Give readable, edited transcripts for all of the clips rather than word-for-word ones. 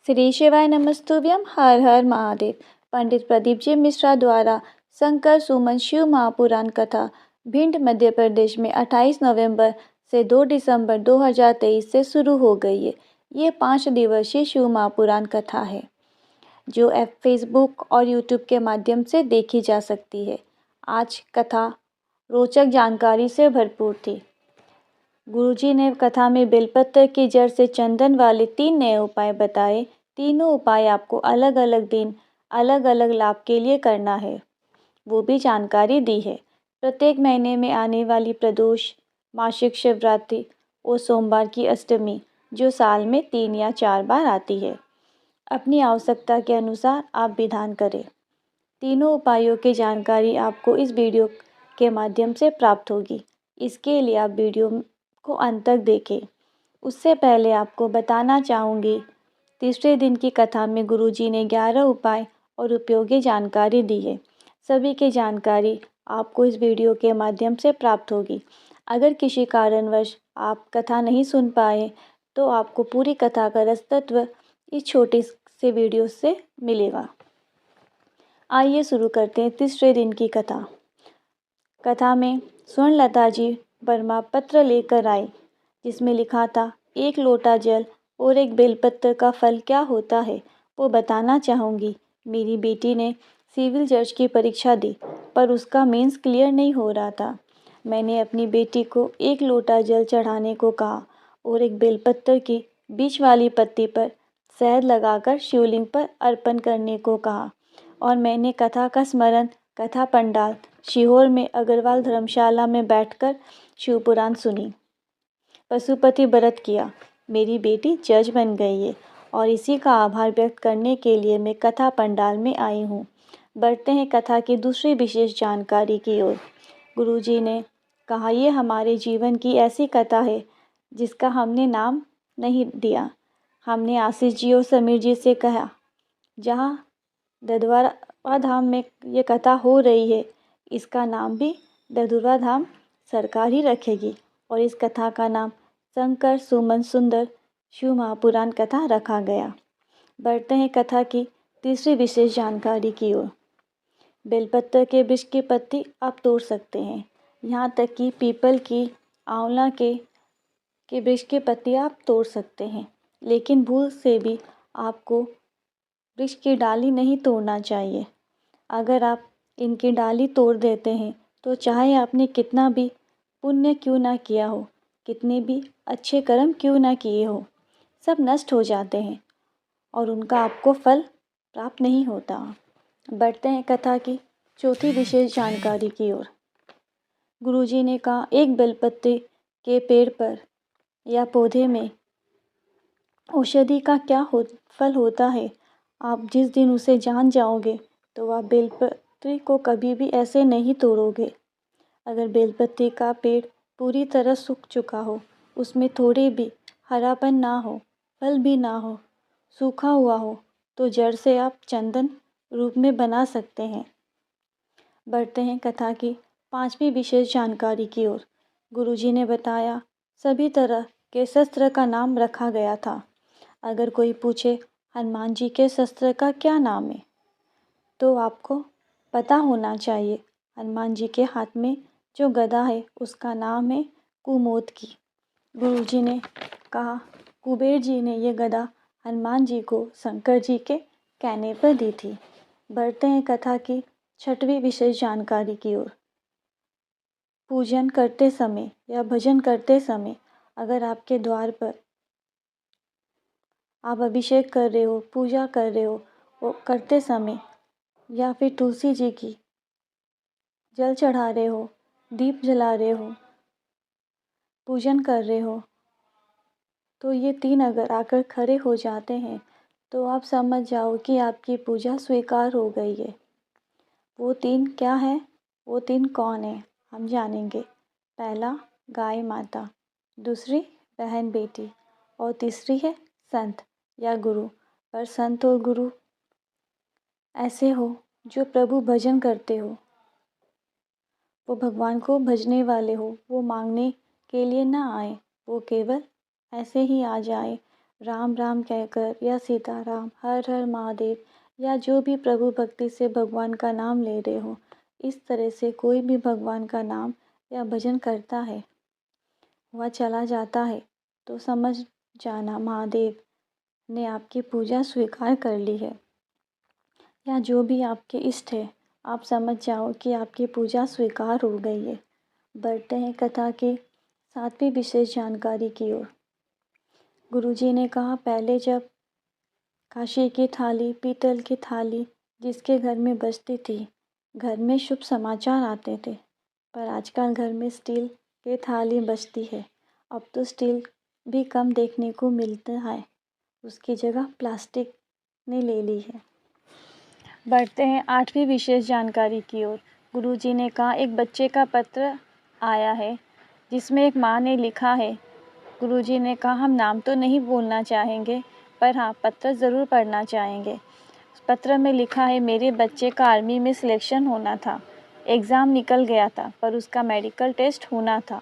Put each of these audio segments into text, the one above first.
श्री शिवाय नमस्तुभ्यम। हर हर महादेव। पंडित प्रदीप जी मिश्रा द्वारा शंकर सुमन शिव महापुराण कथा भिंड मध्य प्रदेश में 28 नवंबर से 2 दिसंबर 2023 से शुरू हो गई है। ये 5 दिवसीय शिव महापुराण कथा है जो फेसबुक और यूट्यूब के माध्यम से देखी जा सकती है। आज कथा रोचक जानकारी से भरपूर थी। गुरुजी ने कथा में बेलपत्र की जड़ से चंदन वाले 3 नए उपाय बताए। तीनों उपाय आपको अलग अलग दिन अलग अलग लाभ के लिए करना है, वो भी जानकारी दी है। प्रत्येक महीने में आने वाली प्रदोष, मासिक शिवरात्रि और सोमवार की अष्टमी जो साल में 3 या 4 बार आती है, अपनी आवश्यकता के अनुसार आप विधान करें। तीनों उपायों की जानकारी आपको इस वीडियो के माध्यम से प्राप्त होगी। इसके लिए आप वीडियो को अंत तक देखें। उससे पहले आपको बताना चाहूँगी, तीसरे दिन की कथा में गुरुजी ने 11 उपाय और उपयोगी जानकारी दी है। सभी की जानकारी आपको इस वीडियो के माध्यम से प्राप्त होगी। अगर किसी कारणवश आप कथा नहीं सुन पाए तो आपको पूरी कथा का रसतत्व इस छोटे से वीडियो से मिलेगा। आइए शुरू करते हैं तीसरे दिन की कथा। कथा में स्वर्णलता जी वर्मा पत्र लेकर आई जिसमें लिखा था, 1 लोटा जल और 1 बेलपत्र का फल क्या होता है वो बताना चाहूँगी। मेरी बेटी ने सिविल जज की परीक्षा दी पर उसका मेंस क्लियर नहीं हो रहा था। मैंने अपनी बेटी को 1 लोटा जल चढ़ाने को कहा और 1 बेलपत्र की बीच वाली पत्ती पर शहद लगाकर शिवलिंग पर अर्पण करने को कहा और मैंने कथा का स्मरण कथा पंडाल सीहोर में अग्रवाल धर्मशाला में बैठकर शिवपुराण सुनी, पशुपति व्रत किया। मेरी बेटी जज बन गई है और इसी का आभार व्यक्त करने के लिए मैं कथा पंडाल में आई हूँ। बढ़ते हैं कथा की दूसरी विशेष जानकारी की ओर। गुरुजी ने कहा, ये हमारे जीवन की ऐसी कथा है जिसका हमने नाम नहीं दिया। हमने आशीष जी और समीर जी से कहा, जहाँ ददुरा धाम में ये कथा हो रही है, इसका नाम भी ददुरा धाम सरकार ही रखेगी और इस कथा का नाम शंकर सुमन सुंदर शिव महापुराण कथा रखा गया। बढ़ते हैं कथा की तीसरी विशेष जानकारी की ओर। बेलपत्र के वृक्ष की पत्ती आप तोड़ सकते हैं, यहाँ तक कि पीपल की, आंवला के वृक्ष की पत्ती आप तोड़ सकते हैं, लेकिन भूल से भी आपको वृक्ष की डाली नहीं तोड़ना चाहिए। अगर आप इनकी डाली तोड़ देते हैं तो चाहे आपने कितना भी पुण्य क्यों ना किया हो, कितने भी अच्छे कर्म क्यों ना किए हो, सब नष्ट हो जाते हैं और उनका आपको फल प्राप्त नहीं होता। बढ़ते हैं कथा की चौथी विशेष जानकारी की ओर। गुरुजी ने कहा, 1 बेलपत्र के पेड़ पर या पौधे में औषधि का क्या फल होता है, आप जिस दिन उसे जान जाओगे तो आप बेलपत्र को कभी भी ऐसे नहीं तोड़ोगे। अगर बेलपत्र का पेड़ पूरी तरह सूख चुका हो, उसमें थोड़े भी हरापन ना हो, फल भी ना हो, सूखा हुआ हो, तो जड़ से आप चंदन रूप में बना सकते हैं। बढ़ते हैं कथा की 5वीं विशेष जानकारी की ओर। गुरुजी ने बताया, सभी तरह के शस्त्र का नाम रखा गया था। अगर कोई पूछे हनुमान जी के शस्त्र का क्या नाम है, तो आपको पता होना चाहिए हनुमान जी के हाथ में जो गदा है उसका नाम है कुमोदकी। गुरुजी ने कहा, कुबेर जी ने ये गदा हनुमान जी को शंकर जी के कहने पर दी थी। बढ़ते हैं कथा की 6वीं विशेष जानकारी की ओर। पूजन करते समय या भजन करते समय अगर आपके द्वार पर आप अभिषेक कर रहे हो, पूजा कर रहे हो, वो करते समय या फिर तुलसी जी की जल चढ़ा रहे हो, दीप जला रहे हो, पूजन कर रहे हो, तो ये 3 अगर आकर खड़े हो जाते हैं तो आप समझ जाओ कि आपकी पूजा स्वीकार हो गई है। वो 3 क्या है, वो 3 कौन है, हम जानेंगे। पहला गाय माता, दूसरी बहन बेटी और तीसरी है संत या गुरु। पर संत और गुरु ऐसे हो जो प्रभु भजन करते हो, वो भगवान को भजने वाले हो, वो मांगने के लिए ना आए, वो केवल ऐसे ही आ जाए, राम राम कहकर या सीताराम, हर हर महादेव या जो भी प्रभु भक्ति से भगवान का नाम ले रहे हो, इस तरह से कोई भी भगवान का नाम या भजन करता है, वह चला जाता है, तो समझ जाना महादेव ने आपकी पूजा स्वीकार कर ली है। या जो भी आपके इष्ट है, आप समझ जाओ कि आपकी पूजा स्वीकार हो गई है। बढ़ते हैं कथा के 7वीं विशेष जानकारी की ओर। गुरुजी ने कहा, पहले जब कांसे की थाली, पीतल की थाली जिसके घर में बजती थी, घर में शुभ समाचार आते थे। पर आजकल घर में स्टील की थाली बजती है। अब तो स्टील भी कम देखने को मिलता है, उसकी जगह प्लास्टिक ने ले ली है। बढ़ते हैं 8वीं विशेष जानकारी की ओर। गुरुजी ने कहा, एक बच्चे का पत्र आया है जिसमें एक माँ ने लिखा है। गुरुजी ने कहा, हम नाम तो नहीं बोलना चाहेंगे, पर हाँ, पत्र ज़रूर पढ़ना चाहेंगे। पत्र में लिखा है, मेरे बच्चे का आर्मी में सिलेक्शन होना था। एग्ज़ाम निकल गया था, पर उसका मेडिकल टेस्ट होना था।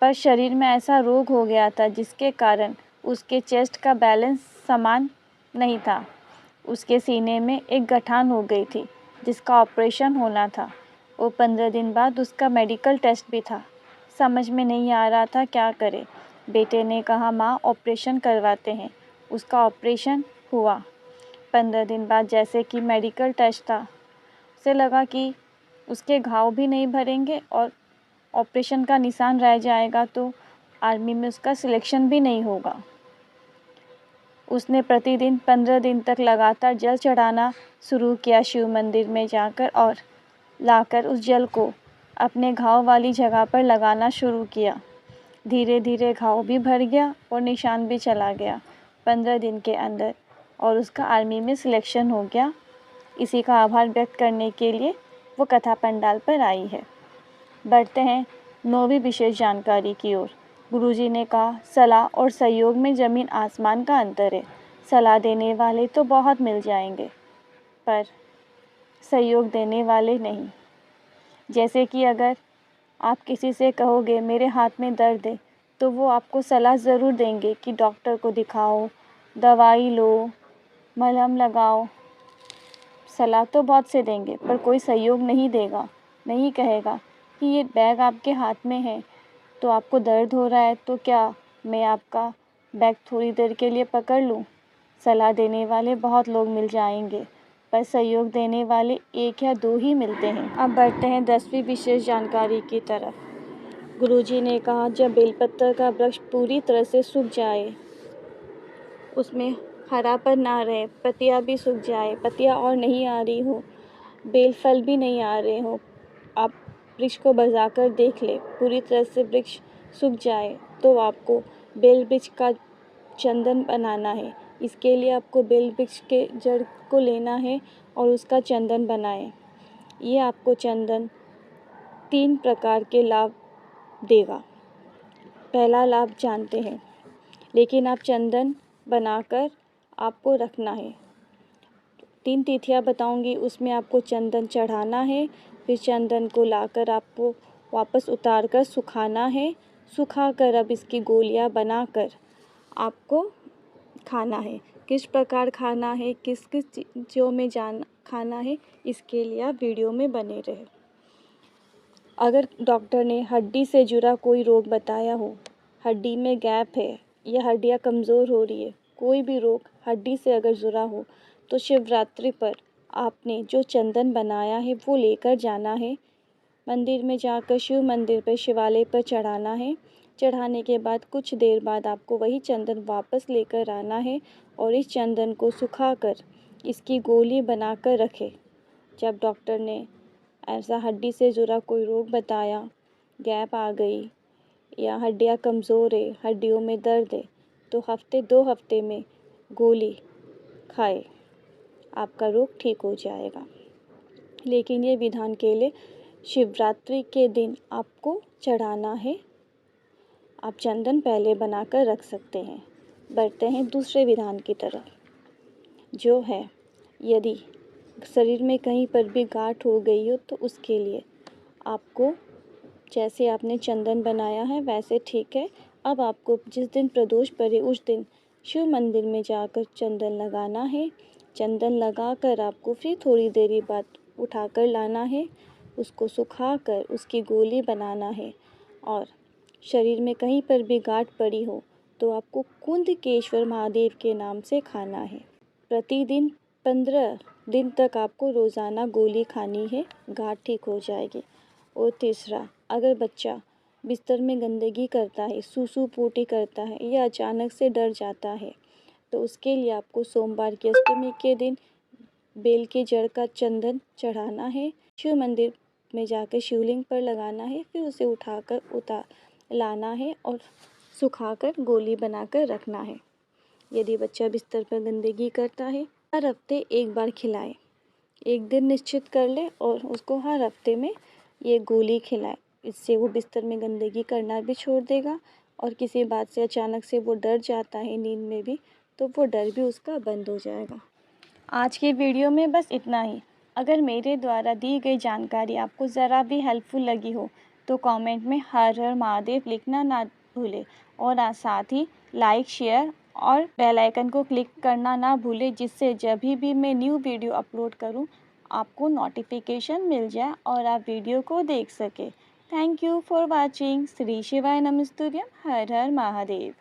पर शरीर में ऐसा रोग हो गया था जिसके कारण उसके चेस्ट का बैलेंस समान नहीं था। उसके सीने में एक गठान हो गई थी जिसका ऑपरेशन होना था। वो 15 दिन बाद उसका मेडिकल टेस्ट भी था। समझ में नहीं आ रहा था क्या करे। बेटे ने कहा, माँ ऑपरेशन करवाते हैं। उसका ऑपरेशन हुआ। 15 दिन बाद जैसे कि मेडिकल टेस्ट था, उसे लगा कि उसके घाव भी नहीं भरेंगे और ऑपरेशन का निशान रह जाएगा तो आर्मी में उसका सिलेक्शन भी नहीं होगा। उसने प्रतिदिन 15 दिन तक लगातार जल चढ़ाना शुरू किया शिव मंदिर में जाकर और लाकर उस जल को अपने घाव वाली जगह पर लगाना शुरू किया। धीरे धीरे घाव भी भर गया और निशान भी चला गया 15 दिन के अंदर, और उसका आर्मी में सिलेक्शन हो गया। इसी का आभार व्यक्त करने के लिए वो कथा पंडाल पर आई है। बढ़ते हैं 9वीं विशेष जानकारी की ओर। गुरुजी ने कहा, सलाह और सहयोग में ज़मीन आसमान का अंतर है। सलाह देने वाले तो बहुत मिल जाएंगे, पर सहयोग देने वाले नहीं। जैसे कि अगर आप किसी से कहोगे मेरे हाथ में दर्द है, तो वो आपको सलाह ज़रूर देंगे कि डॉक्टर को दिखाओ, दवाई लो, मलहम लगाओ। सलाह तो बहुत से देंगे, पर कोई सहयोग नहीं देगा। नहीं कहेगा कि ये बैग आपके हाथ में है तो आपको दर्द हो रहा है, तो क्या मैं आपका बैग थोड़ी देर के लिए पकड़ लूँ। सलाह देने वाले बहुत लोग मिल जाएंगे, पर सहयोग देने वाले 1 या 2 ही मिलते हैं। अब बढ़ते हैं 10वीं विशेष जानकारी की तरफ। गुरुजी ने कहा, जब बेलपत्र का वृक्ष पूरी तरह से सूख जाए, उसमें हरापन ना रहे, पत्तियाँ भी सूख जाए, पत्तियाँ और नहीं आ रही हो, बेल फल भी नहीं आ रहे हो, आप वृक्ष को बजाकर देख ले, पूरी तरह से वृक्ष सूख जाए, तो आपको बेल वृक्ष का चंदन बनाना है। इसके लिए आपको बेल वृक्ष के जड़ को लेना है और उसका चंदन बनाएं। ये आपको चंदन 3 प्रकार के लाभ देगा। पहला लाभ जानते हैं, लेकिन आप चंदन बनाकर आपको रखना है। 3 तिथियाँ बताऊंगी, उसमें आपको चंदन चढ़ाना है, फिर चंदन को लाकर आपको वापस उतार कर सुखाना है। सुखाकर अब इसकी गोलियां बनाकर आपको खाना है। किस प्रकार खाना है, किस किस चीज़ों में खाना है, इसके लिए आप वीडियो में बने रहे। अगर डॉक्टर ने हड्डी से जुड़ा कोई रोग बताया हो, हड्डी में गैप है या हड्डियाँ कमज़ोर हो रही है, कोई भी रोग हड्डी से अगर जुड़ा हो, तो शिवरात्रि पर आपने जो चंदन बनाया है वो लेकर जाना है। मंदिर में जाकर शिव मंदिर पर, शिवालय पर चढ़ाना है। चढ़ाने के बाद कुछ देर बाद आपको वही चंदन वापस लेकर आना है और इस चंदन को सुखाकर इसकी गोली बनाकर रखें। जब डॉक्टर ने ऐसा हड्डी से जुड़ा कोई रोग बताया, गैप आ गई या हड्डियाँ कमज़ोर है, हड्डियों में दर्द है, तो 2 हफ्ते में गोली खाए, आपका रोग ठीक हो जाएगा। लेकिन ये विधान के लिए शिवरात्रि के दिन आपको चढ़ाना है। आप चंदन पहले बनाकर रख सकते हैं। बढ़ते हैं दूसरे विधान की तरफ, जो है यदि शरीर में कहीं पर भी गांठ हो गई हो, तो उसके लिए आपको जैसे आपने चंदन बनाया है वैसे ठीक है। अब आपको जिस दिन प्रदोष पड़े उस दिन शिव मंदिर में जाकर चंदन लगाना है। चंदन लगाकर आपको फिर थोड़ी देरी बाद उठाकर लाना है। उसको सुखाकर उसकी गोली बनाना है और शरीर में कहीं पर भी गांठ पड़ी हो तो आपको कुंदकेश्वर महादेव के नाम से खाना है। प्रतिदिन 15 दिन तक आपको रोज़ाना गोली खानी है, गांठ ठीक हो जाएगी। और तीसरा, अगर बच्चा बिस्तर में गंदगी करता है, सूसू पोटी करता है या अचानक से डर जाता है तो उसके लिए आपको सोमवार की अष्टमी के दिन बेल के जड़ का चंदन चढ़ाना है। शिव मंदिर में जाकर शिवलिंग पर लगाना है, फिर उसे उतार लाना है और सुखाकर गोली बनाकर रखना है। यदि बच्चा बिस्तर पर गंदगी करता है, हर हफ्ते एक बार खिलाएं। एक दिन निश्चित कर ले और उसको हर हफ्ते में ये गोली खिलाएं। इससे वो बिस्तर में गंदगी करना भी छोड़ देगा और किसी बात से अचानक से वो डर जाता है नींद में भी, तो वो डर भी उसका बंद हो जाएगा। आज की वीडियो में बस इतना ही। अगर मेरे द्वारा दी गई जानकारी आपको ज़रा भी हेल्पफुल लगी हो तो कमेंट में हर हर महादेव लिखना ना भूलें और साथ ही लाइक, शेयर और बेल आइकन को क्लिक करना ना भूलें, जिससे जब भी मैं न्यू वीडियो अपलोड करूं आपको नोटिफिकेशन मिल जाए और आप वीडियो को देख सकें। Thank you for watching. Shri शिवाय नमस्तुभ्यम। हर हर महादेव।